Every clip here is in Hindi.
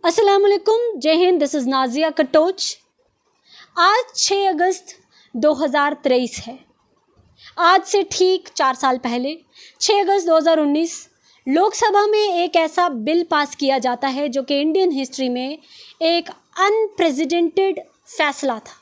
अस्सलामुअलैकुम, जय हिंद। This is Nazia Katoch. आज 6 अगस्त 2023 है। आज से ठीक 4 साल पहले 6 अगस्त 2019 लोकसभा में एक ऐसा बिल पास किया जाता है जो कि इंडियन हिस्ट्री में एक अनप्रेसिडेंटेड फैसला था।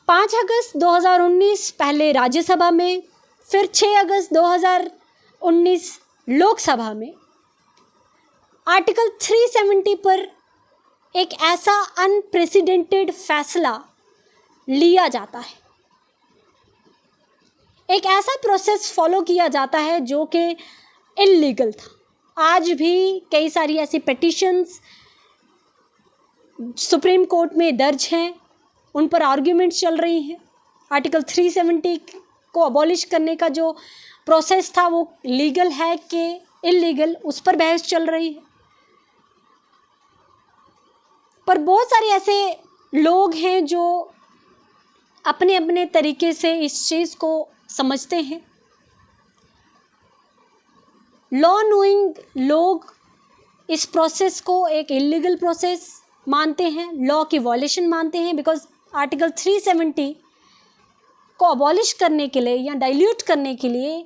5 अगस्त 2019 पहले राज्यसभा में, फिर 6 अगस्त 2019 लोकसभा में आर्टिकल 370 पर एक ऐसा अनप्रेसिडेंटेड फैसला लिया जाता है। एक ऐसा प्रोसेस फॉलो किया जाता है जो कि इल्लीगल था। आज भी कई सारी ऐसी पिटीशंस सुप्रीम कोर्ट में दर्ज हैं, उन पर आर्ग्यूमेंट्स चल रही हैं। आर्टिकल 370 को अबॉलिश करने का जो प्रोसेस था वो लीगल है कि इल्लीगल, उस पर बहस चल रही है। पर बहुत सारे ऐसे लोग हैं जो अपने अपने तरीके से इस चीज़ को समझते हैं। लॉ नोइंग लोग इस प्रोसेस को एक इल्लीगल प्रोसेस मानते हैं, लॉ की वॉयलेशन मानते हैं, बिकॉज आर्टिकल 370 को अबॉलिश करने के लिए या डाइल्यूट करने के लिए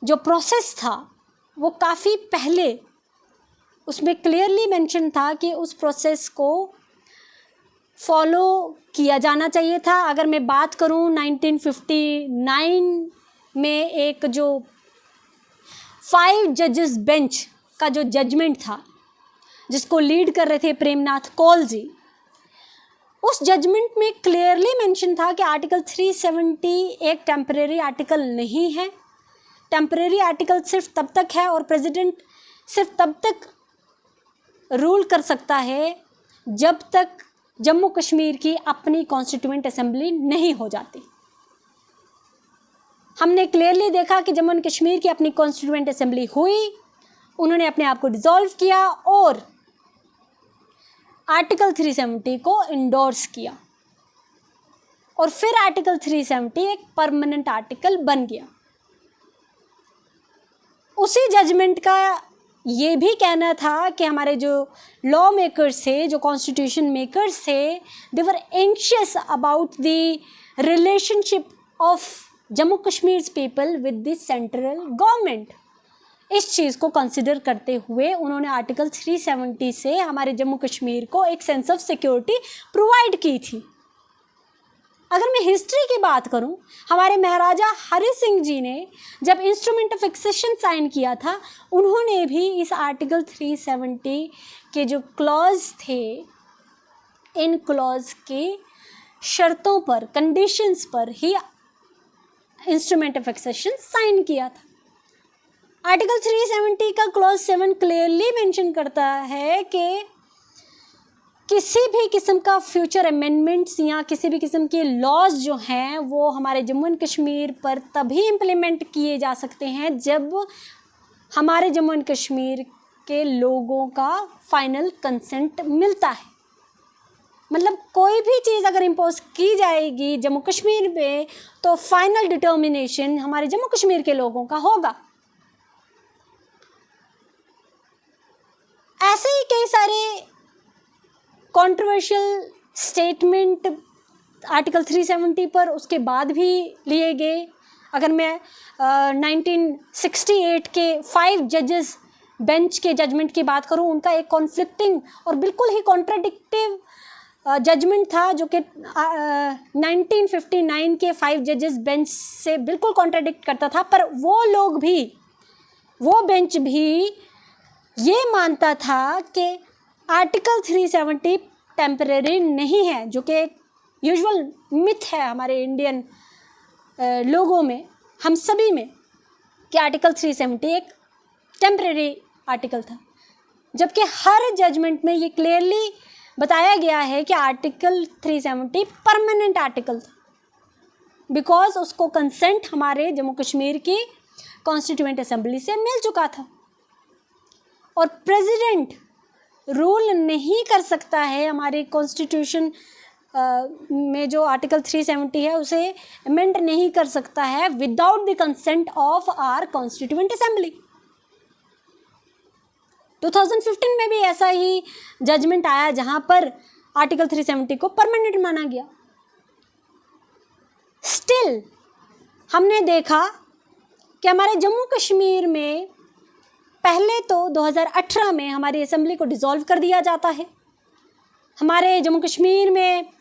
जो प्रोसेस था वो काफ़ी पहले उसमें क्लियरली मेंशन था कि उस प्रोसेस को फॉलो किया जाना चाहिए था। अगर मैं बात करूं 1959 में एक जो 5 जजेस बेंच का जो जजमेंट था जिसको लीड कर रहे थे प्रेमनाथ कौल जी, उस जजमेंट में क्लियरली मेंशन था कि आर्टिकल 370 एक टेम्परेरी आर्टिकल नहीं है। टेम्परेरी आर्टिकल सिर्फ तब तक है और प्रेसिडेंट सिर्फ तब तक रूल कर सकता है जब तक जम्मू कश्मीर की अपनी कॉन्स्टिट्यूएंट असेंबली नहीं हो जाती। हमने क्लियरली देखा कि जम्मू एंड कश्मीर की अपनी कॉन्स्टिट्यूएंट असेंबली हुई, उन्होंने अपने आप को डिसॉल्व किया और आर्टिकल 370 को इंडोर्स किया और फिर आर्टिकल 370 एक परमानेंट आर्टिकल बन गया। उसी जजमेंट का ये भी कहना था कि हमारे जो लॉ मेकर्स थे, जो कॉन्स्टिट्यूशन मेकर्स थे, they were anxious about the relationship of Jammu Kashmir people with the central government. इस चीज़ को कंसिडर करते हुए उन्होंने आर्टिकल 370 से हमारे जम्मू कश्मीर को एक सेंस ऑफ सिक्योरिटी प्रोवाइड की थी। अगर मैं हिस्ट्री की बात करूं, हमारे महाराजा हरि सिंह जी ने जब इंस्ट्रूमेंट ऑफ एक्सेशन साइन किया था, उन्होंने भी इस आर्टिकल 370 के जो क्लॉज थे, इन क्लॉज के शर्तों पर, कंडीशंस पर ही इंस्ट्रूमेंट ऑफ एक्सेशन साइन किया था। आर्टिकल 370 का क्लॉज 7 क्लियरली मेंशन करता है कि किसी भी किस्म का फ्यूचर अमेंडमेंट्स या किसी भी किस्म के लॉज जो हैं वो हमारे जम्मू एंड कश्मीर पर तभी इम्प्लीमेंट किए जा सकते हैं जब हमारे जम्मू एंड कश्मीर के लोगों का फाइनल कंसेंट मिलता है। मतलब कोई भी चीज़ अगर इम्पोज की जाएगी जम्मू कश्मीर में तो फाइनल डिटर्मिनेशन हमारे जम्मू कश्मीर के लोगों का होगा। ऐसे ही कई सारे कंट्रोवर्शियल स्टेटमेंट आर्टिकल 370 पर उसके बाद भी लिए गए। अगर मैं 1968 के 5 जजेस बेंच के जजमेंट की बात करूं, उनका एक कॉन्फ्लिक्टिंग और बिल्कुल ही कॉन्ट्राडिक्टिव जजमेंट था जो कि 1959 के 5 जजेस बेंच से बिल्कुल कॉन्ट्राडिक्ट करता था। पर वो लोग भी, वो बेंच भी ये मानता था कि आर्टिकल 370 टेम्परेरी नहीं है, जो कि एक यूजुअल मिथ है हमारे इंडियन लोगों में, हम सभी में, कि आर्टिकल 370 एक टेम्परेरी आर्टिकल था। जबकि हर जजमेंट में ये क्लियरली बताया गया है कि आर्टिकल 370 परमानेंट आर्टिकल था, बिकॉज उसको कंसेंट हमारे जम्मू कश्मीर की कॉन्स्टिट्यूएंट असेंबली से मिल चुका था। और प्रेसिडेंट रूल नहीं कर सकता है हमारे कॉन्स्टिट्यूशन में जो आर्टिकल 370 है उसे अमेंड नहीं कर सकता है without the consent of our constituent assembly. 2015 में भी ऐसा ही जजमेंट आया जहां पर आर्टिकल 370 को परमानेंट माना गया। स्टिल हमने देखा कि हमारे जम्मू कश्मीर में पहले तो 2018 में हमारी असेंबली को डिसॉल्व कर दिया जाता है। हमारे जम्मू कश्मीर में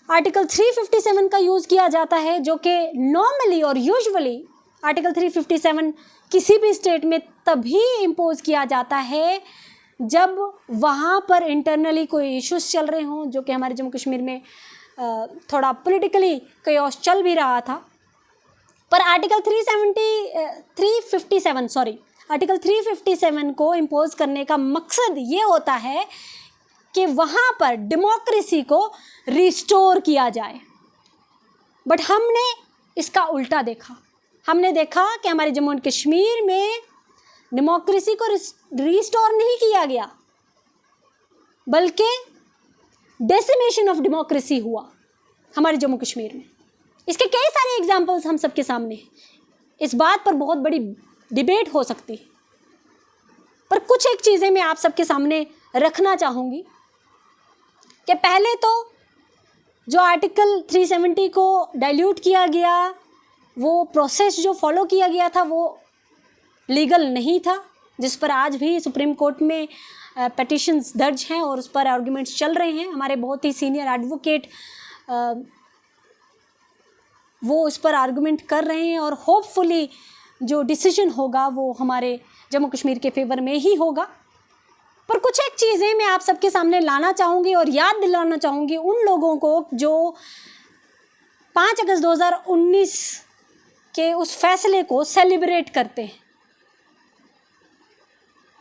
आर्टिकल 357 का यूज़ किया जाता है, जो कि नॉर्मली और यूजुअली आर्टिकल 357 किसी भी स्टेट में तभी इम्पोज किया जाता है जब वहाँ पर इंटरनली कोई इश्यूज चल रहे हों, जो कि हमारे जम्मू कश्मीर में थोड़ा पॉलिटिकली कयोस चल भी रहा था। पर आर्टिकल 357 को इम्पोज करने का मकसद ये होता है कि वहाँ पर डेमोक्रेसी को रिस्टोर किया जाए। बट हमने इसका उल्टा देखा। हमने देखा कि हमारे जम्मू एंड कश्मीर में डेमोक्रेसी को रिस्टोर नहीं किया गया, बल्कि डेसिमेशन ऑफ डेमोक्रेसी हुआ हमारे जम्मू कश्मीर में। इसके कई सारे एग्जाम्पल्स हम सबके सामने हैं। इस बात पर बहुत बड़ी डिबेट हो सकती है, पर कुछ एक चीज़ें मैं आप सबके सामने रखना चाहूँगी कि पहले तो जो आर्टिकल 370 को डाइल्यूट किया गया, वो प्रोसेस जो फॉलो किया गया था वो लीगल नहीं था, जिस पर आज भी सुप्रीम कोर्ट में पिटिशंस दर्ज हैं और उस पर आर्गूमेंट्स चल रहे हैं। हमारे बहुत ही सीनियर एडवोकेट वो उस पर आर्गूमेंट कर रहे हैं और होपफुली जो डिसीजन होगा वो हमारे जम्मू कश्मीर के फेवर में ही होगा। पर कुछ एक चीज़ें मैं आप सबके सामने लाना चाहूँगी और याद दिलाना चाहूँगी उन लोगों को जो 5 अगस्त 2019 के उस फैसले को सेलिब्रेट करते हैं।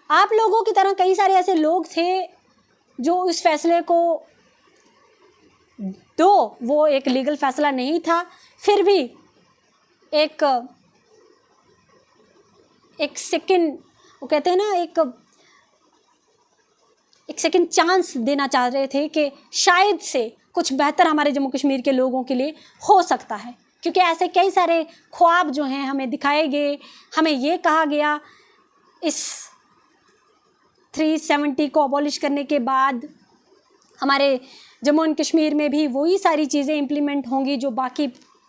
आप लोगों की तरह कई सारे ऐसे लोग थे जो इस फैसले को, दो वो एक लीगल फैसला नहीं था, फिर भी एक सेकंड, वो कहते हैं ना, एक सेकंड चांस देना चाह रहे थे कि शायद से कुछ बेहतर हमारे जम्मू कश्मीर के लोगों के लिए हो सकता है। क्योंकि ऐसे कई सारे ख्वाब जो हैं हमें दिखाए गए, हमें ये कहा गया इस 370 को अबॉलिश करने के बाद हमारे जम्मू एंड कश्मीर में भी वही सारी चीज़ें इम्प्लीमेंट होंगी जो बाकी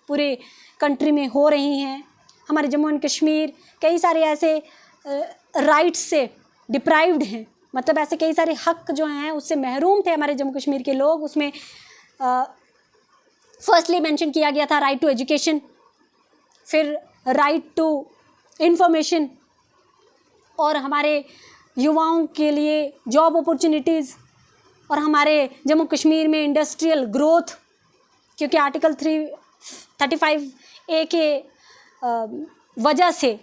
पूरे कंट्री में हो रही हैं। हमारे जम्मू एंड कश्मीर कई सारे ऐसे राइट्स से डिप्राइव्ड हैं, मतलब ऐसे कई सारे हक जो हैं उससे महरूम थे हमारे जम्मू कश्मीर के लोग। उसमें फर्स्टली मेंशन किया गया था राइट टू एजुकेशन, फिर राइट टू इंफॉर्मेशन, और हमारे युवाओं के लिए जॉब अपॉर्चुनिटीज़, और हमारे जम्मू कश्मीर में इंडस्ट्रियल ग्रोथ, क्योंकि आर्टिकल 335A के वजह से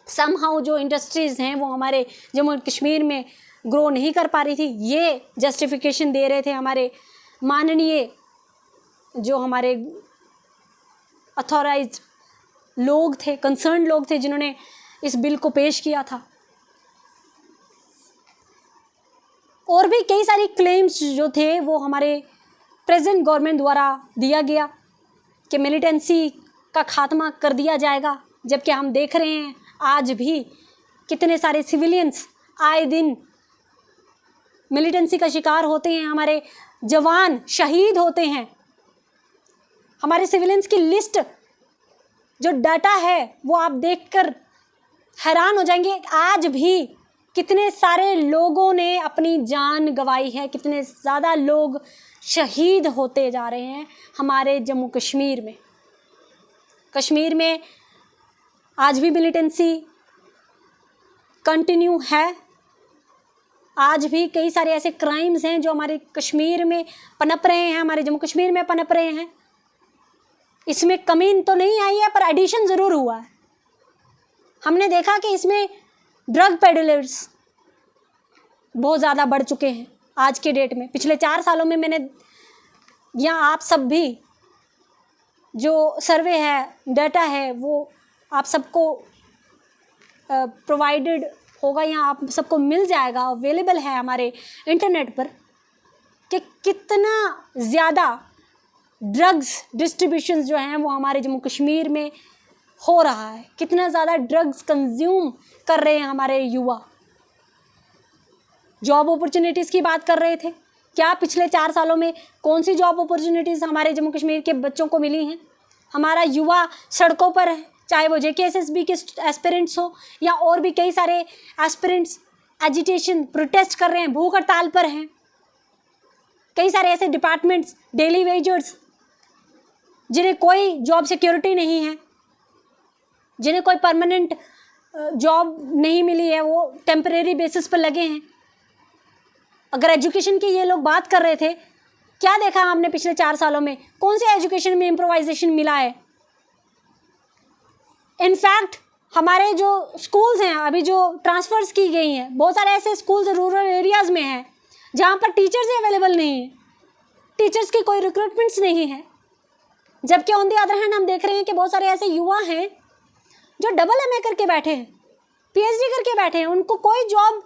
समहाउ जो इंडस्ट्रीज़ हैं वो हमारे जम्मू एंड कश्मीर में ग्रो नहीं कर पा रही थी। ये जस्टिफिकेशन दे रहे थे हमारे माननीय जो हमारे अथॉराइज्ड लोग थे, कंसर्न लोग थे, जिन्होंने इस बिल को पेश किया था। और भी कई सारी क्लेम्स जो थे वो हमारे प्रेजेंट गवर्नमेंट द्वारा दिया गया कि मिलिटेंसी का खात्मा कर दिया जाएगा, जबकि हम देख रहे हैं आज भी कितने सारे सिविलियंस आए दिन मिलिटेंसी का शिकार होते हैं, हमारे जवान शहीद होते हैं। हमारे सिविलियंस की लिस्ट जो डाटा है वो आप देखकर हैरान हो जाएंगे। आज भी कितने सारे लोगों ने अपनी जान गंवाई है, कितने ज़्यादा लोग शहीद होते जा रहे हैं हमारे जम्मू कश्मीर में। कश्मीर में आज भी मिलिटेंसी कंटिन्यू है। आज भी कई सारे ऐसे क्राइम्स हैं जो हमारे कश्मीर में पनप रहे हैं, हमारे जम्मू कश्मीर में पनप रहे हैं। इसमें कमी तो नहीं आई है, पर एडिशन ज़रूर हुआ है। हमने देखा कि इसमें ड्रग पेडलर्स बहुत ज़्यादा बढ़ चुके हैं आज के डेट में। पिछले 4 सालों में मैंने, या आप सब भी जो सर्वे है, डाटा है, वो आप सबको प्रोवाइडेड होगा या आप सबको मिल जाएगा, अवेलेबल है हमारे इंटरनेट पर, कि कितना ज़्यादा ड्रग्स डिस्ट्रीब्यूशन जो हैं वो हमारे जम्मू कश्मीर में हो रहा है, कितना ज़्यादा ड्रग्स कंज्यूम कर रहे हैं हमारे युवा। जॉब अपॉर्चुनिटीज़ की बात कर रहे थे। क्या पिछले 4 सालों में कौन सी जॉब अपॉर्चुनिटीज़ हमारे जम्मू कश्मीर के बच्चों को मिली हैं? हमारा युवा सड़कों पर है, चाहे वो JKSSB के एस्पिरेंट्स हो या और भी कई सारे एस्पिरेंट्स एजिटेशन प्रोटेस्ट कर रहे हैं, भूख हड़ताल पर हैं। कई सारे ऐसे डिपार्टमेंट्स, डेली वेजर्स जिन्हें कोई जॉब सिक्योरिटी नहीं है, जिन्हें कोई परमानेंट जॉब नहीं मिली है, वो टेम्परेरी बेसिस पर लगे हैं। अगर एजुकेशन की ये लोग बात कर रहे थे, क्या देखा हमने पिछले 4 सालों में? कौन से एजुकेशन में इम्प्रोवाइजेशन मिला है? इनफैक्ट हमारे जो स्कूल्स हैं, अभी जो ट्रांसफ़र्स की गई हैं, बहुत सारे ऐसे स्कूल्स रूरल एरियाज़ में हैं जहाँ पर टीचर्स ही अवेलेबल नहीं है, टीचर्स की कोई रिक्रूटमेंट्स नहीं है। जबकि ऑन द अदर हैंड हम देख रहे हैं कि बहुत सारे ऐसे युवा हैं जो डबल MA करके बैठे हैं, PhD करके बैठे हैं, उनको कोई जॉब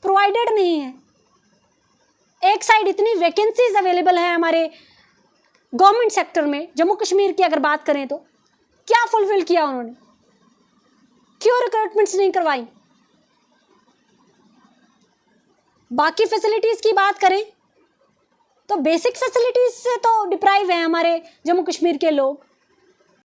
प्रोवाइडेड नहीं है। एक साइड इतनी वैकेंसीज अवेलेबल है हमारे गवर्नमेंट सेक्टर में, जम्मू कश्मीर की अगर बात करें तो क्या फुलफिल किया उन्होंने? क्यों रिक्रूटमेंट्स नहीं करवाई? बाकी फैसिलिटीज़ की बात करें तो बेसिक फैसिलिटीज़ से तो डिप्राइव हैं हमारे जम्मू कश्मीर के लोग।